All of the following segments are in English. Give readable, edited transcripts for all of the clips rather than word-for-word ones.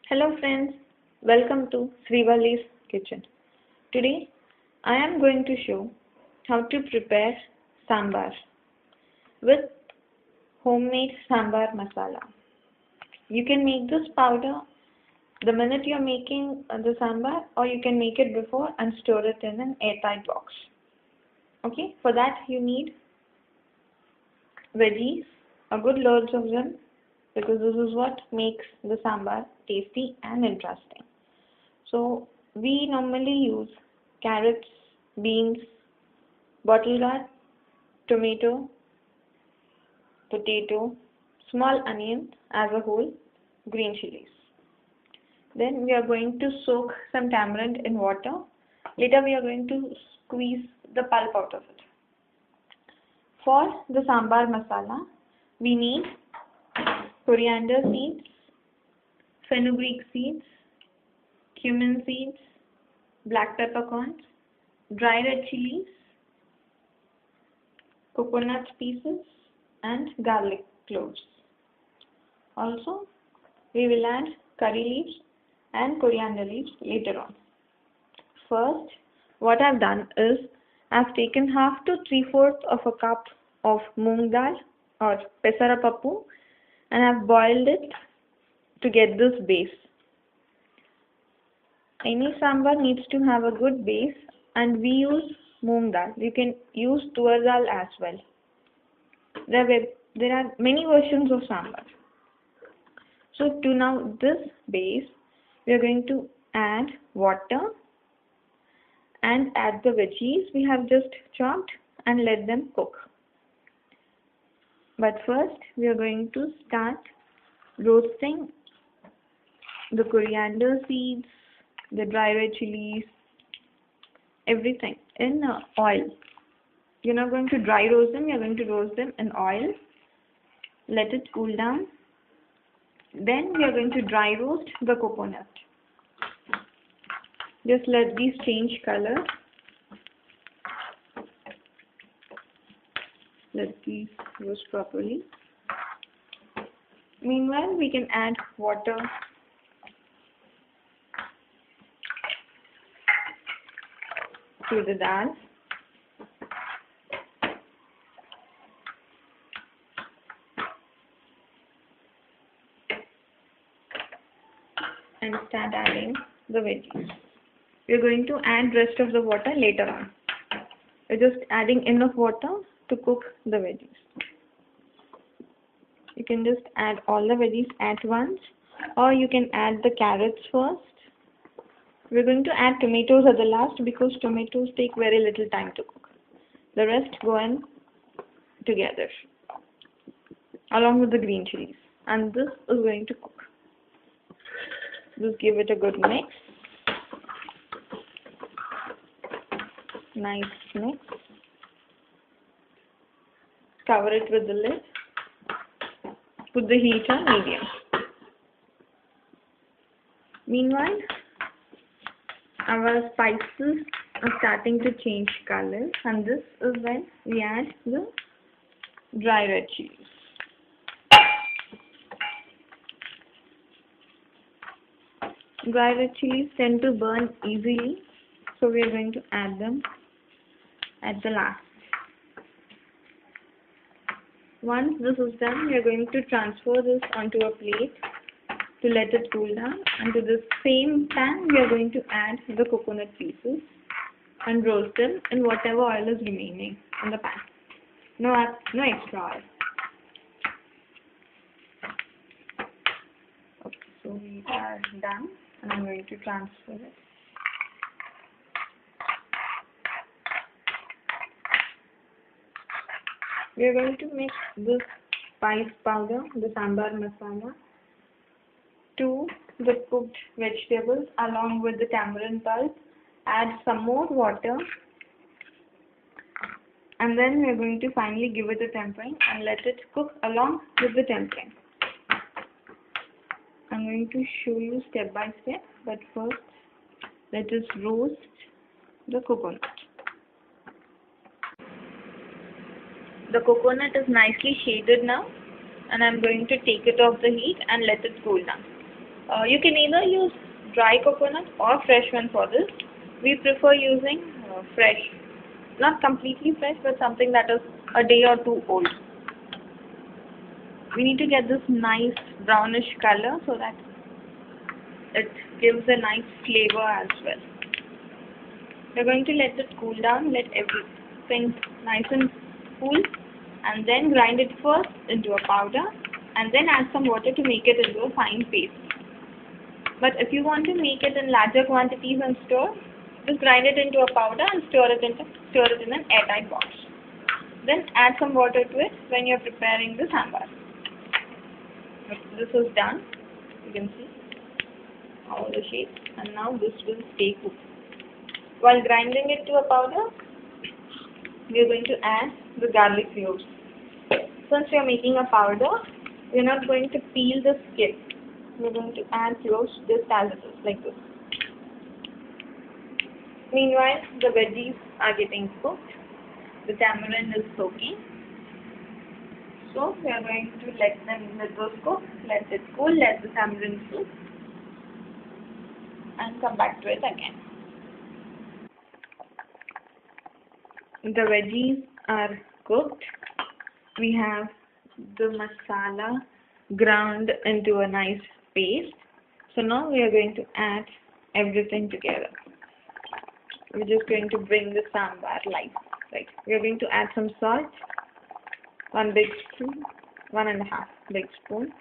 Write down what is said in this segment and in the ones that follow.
Hello friends, welcome to Srivali's kitchen. Today I am going to show how to prepare sambar with homemade sambar masala. You can make this powder the minute you're making the sambar, or you can make it before and store it in an airtight box. Okay, for that you need veggies, a good loads of them, because this is what makes the sambar tasty and interesting. So we normally use carrots, beans, bottle gourd, tomato, potato, small onion as a whole, green chilies. Then we are going to soak some tamarind in water. Later we are going to squeeze the pulp out of it. For the sambar masala, we need coriander seeds, fenugreek seeds, cumin seeds, black peppercorns, dry red chilies, coconut pieces, and garlic cloves. Also, we will add curry leaves and coriander leaves later on. First, what I've done is I've taken half to 3/4 of a cup of moong dal or pesara pappu, and I've boiled it to get this base. Any sambar needs to have a good base, and we use moong dal. You can use tur dal as well. There are many versions of sambar. So to now this base, we are going to add water and add the veggies we have just chopped and let them cook. But first we are going to start roasting the coriander seeds, the dry red chilies, everything in oil. You're not going to dry roast them, you're going to roast them in oil. Let it cool down. Then we are going to dry roast the coconut. Just let these change color. Let these roast properly. Meanwhile, we can add water to the dal. And start adding the veggies. We are going to add rest of the water later on. We're just adding enough water to cook the veggies. You can just add all the veggies at once, or you can add the carrots first. We're going to add tomatoes at the last because tomatoes take very little time to cook. The rest go in together along with the green chilies, and this is going to cook. Just give it a good mix. Nice mix. Cover it with the lid. Put the heat on medium. Meanwhile, our spices are starting to change color, and this is when we add the dry red chilies. Dry red chilies tend to burn easily, so we are going to add them at the last. Once this is done, we are going to transfer this onto a plate to let it cool down, and to the same pan we are going to add the coconut pieces and roast them in whatever oil is remaining in the pan. No extra oil. Okay, so we are done, and I'm going to transfer it. We are going to mix this spice powder, the sambar masala, to the cooked vegetables along with the tamarind pulp. Add some more water, and then we are going to finally give it a tempering and let it cook along with the tempering. I'm going to show you step by step, but first let us roast the coconut. The coconut is nicely shaded now, and I'm going to take it off the heat and let it cool down. You can either use dry coconut or fresh one for this. We prefer using fresh, not completely fresh, but something that is a day or two old. We need to get this nice brownish color so that it gives a nice flavor as well. We're going to let it cool down, let everything nice and cool, and then grind it first into a powder and then add some water to make it into a fine paste. But if you want to make it in larger quantities and store, just grind it into a powder and store it in an airtight box. Then add some water to it when you're preparing the sambar. This is done. You can see all the shapes, and now this will stay cooked. While grinding it to a powder, we are going to add the garlic cloves. Since we are making a powder, we are not going to peel the skin. We are going to add cloves just as it is, like this. Meanwhile, the veggies are getting cooked. The tamarind is soaking. So we are going to let those cook, let it cool, let the tamarind cook, and come back to it again. The veggies are cooked. We have the masala ground into a nice paste. So now we are going to add everything together. We're just going to bring the sambar light. Right. We are going to add some salt, 1 big spoon, 1.5 big spoon,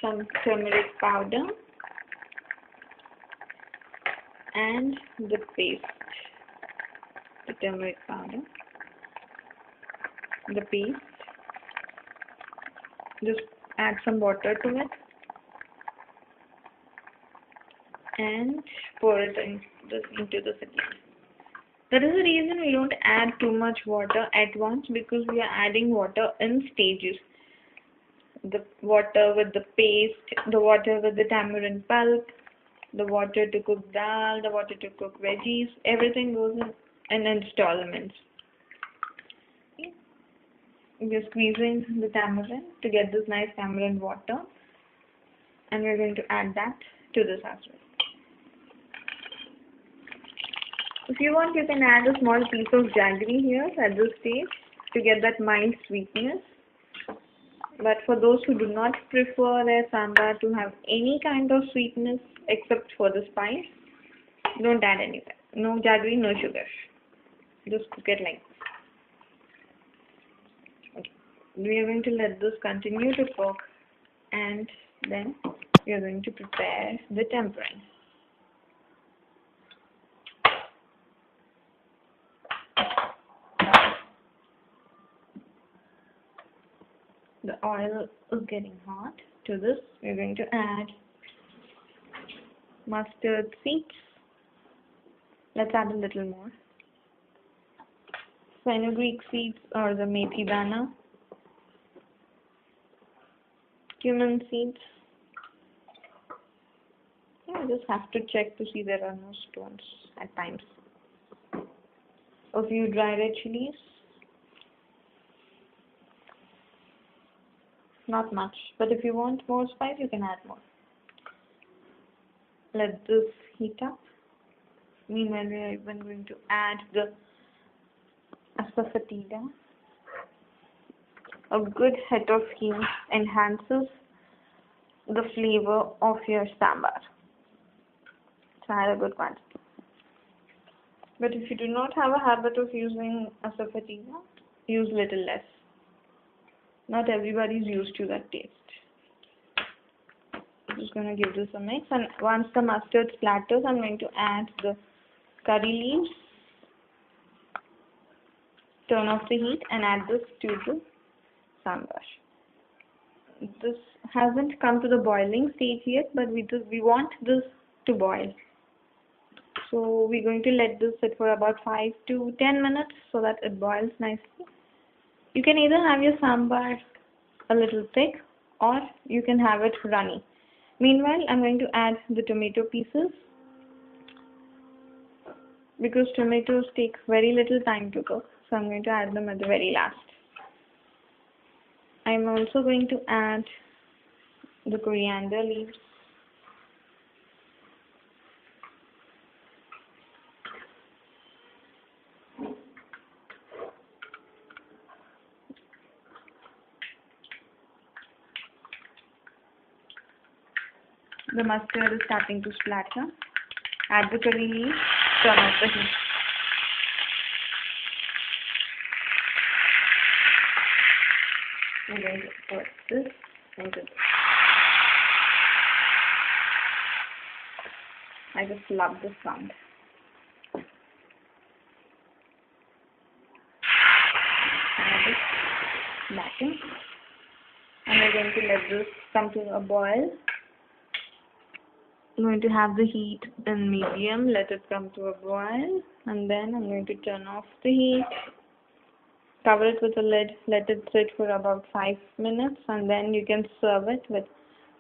some turmeric powder, and the paste. The turmeric powder, the paste. Just add some water to it and pour it into the city. There is a reason we don't add too much water at once, because we are adding water in stages. The water with the paste, the water with the tamarind pulp, the water to cook dal, the water to cook veggies, everything goes in installments. We are squeezing the tamarind to get this nice tamarind water, and we are going to add that to this as well. If you want, you can add a small piece of jaggery here at this stage to get that mild sweetness. But for those who do not prefer their sambar to have any kind of sweetness except for the spice, don't add anything. No jaggery, no sugar. Just cook it like this. Okay. We are going to let this continue to cook, and then we are going to prepare the tempering. The oil is getting hot. To this, we are going to add mustard seeds. Let's add a little more. Fenugreek seeds or the methi dana. Cumin seeds. I just have to check to see there are no stones at times. A few dry red chilies. Not much, but if you want more spice, you can add more. Let this heat up. Meanwhile, we are even going to add the asafoetida. A good hit of heat enhances the flavor of your sambar. So add a good quantity. But if you do not have a habit of using asafoetida, use little less. Not everybody is used to that taste. I'm just going to give this a mix, and once the mustard splatters, I'm going to add the curry leaves. Turn off the heat and add this to the sambar. This hasn't come to the boiling stage yet, but we want this to boil. So we're going to let this sit for about 5 to 10 minutes so that it boils nicely. You can either have your sambar a little thick, or you can have it runny. Meanwhile, I'm going to add the tomato pieces, because tomatoes take very little time to cook, so I'm going to add them at the very last. I'm also going to add the coriander leaves. The mustard is starting to splatter. Add the curry leaves. Turn off the heat. I'm going to put this into this. I just love this sound. Add it back in. And we're going to let this come to a boil. I'm going to have the heat in medium, let it come to a boil, and then I'm going to turn off the heat, cover it with a lid, let it sit for about 5 minutes, and then you can serve it with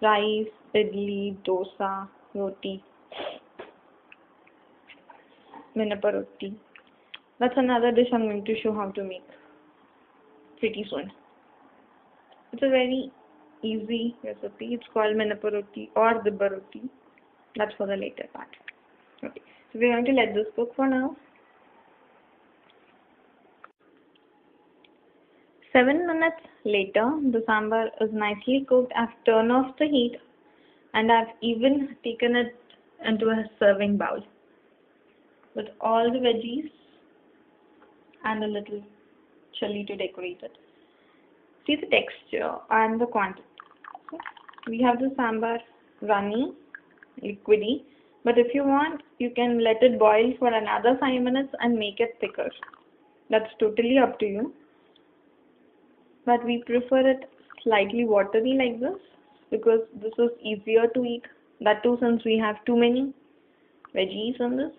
rice, idli, dosa, roti, minapa roti. That's another dish I'm going to show how to make pretty soon. It's a very easy recipe. It's called minapa roti or dibba roti. That's for the later part. Okay, so we're going to let this cook for now. 7 minutes later, the sambar is nicely cooked. I've turned off the heat and I've even taken it into a serving bowl with all the veggies and a little chili to decorate it. See the texture and the quantity. So we have the sambar runny, liquidy, but if you want, you can let it boil for another 5 minutes and make it thicker. That's totally up to you. But we prefer it slightly watery like this because this is easier to eat. That too, since we have too many veggies in this.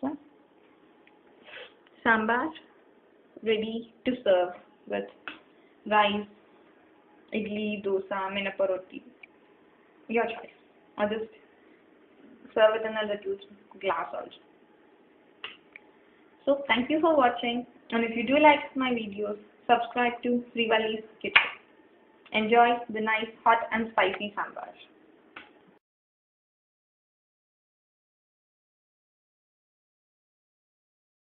So, sambar ready to serve with rice, idli, dosa, minapa roti. Your choice. Or just serve it in a little glass also. So thank you for watching, and if you do like my videos, subscribe to Srivali's Kitchen. Enjoy the nice hot and spicy sambar.